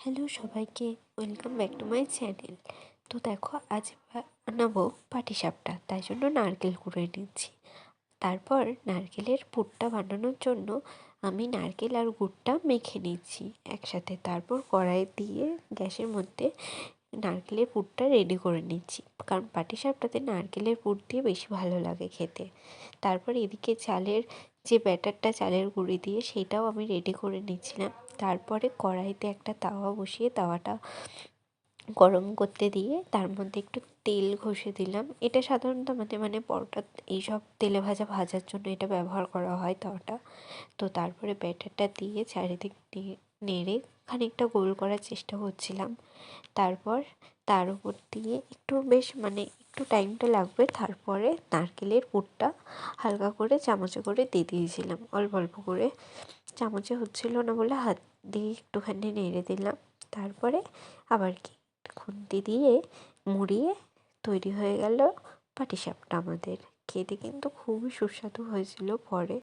Hello সবাইকে, welcome back to my channel. তো দেখো, আজ বানাবো পাটিসাপটা, তাই জন্য নারকেল কুড়ে নিচ্ছি। তারপর নারকেলের পুরটা বানানোর জন্য আমি নারকেল আর গুড়টা মেখে নিচ্ছি একসাথে। তারপর কড়াই দিয়ে গ্যাসের মধ্যে নারকেলের পুরটা রেডি করে নিচ্ছি, কারণ পাটিসাপটাতে নারকেলের পুর দিয়ে বেশি ভালো লাগে খেতে। তারপর এদিকে চালের যে ব্যাটারটা চালের গুঁড়ি দিয়ে, সেটাও আমি রেডি করে নিচ্ছিলাম। তারপরে কড়াইতে একটা তাওয়া বসিয়ে তাওয়াটা গরম করতে দিয়ে তার মধ্যে একটু তেল ঘষে দিলাম। এটা সাধারণত মানে পরোটা এইসব তেলে ভাজার জন্য এটা ব্যবহার করা হয় তাওয়াটা। তো তারপরে ব্যাটারটা দিয়ে চারিদিক দিয়ে নেড়ে খানিকটা গোল করার চেষ্টা করছিলাম। তারপর তার উপর দিয়ে একটু টাইমটা লাগবে। তারপরে নারকেলের পুরটা হালকা করে চামচে করে দিয়ে দিয়েছিলাম, অল্প অল্প করে। চামচে হচ্ছিল না বলে হাত দিয়ে একটুখানি নেড়ে দিলাম। তারপরে আবার খুন্তি দিয়ে মুড়িয়ে তৈরি হয়ে গেল পাটিসাপটা আমাদের। খেতে কিন্তু খুবই সুস্বাদু হয়েছিল পরে।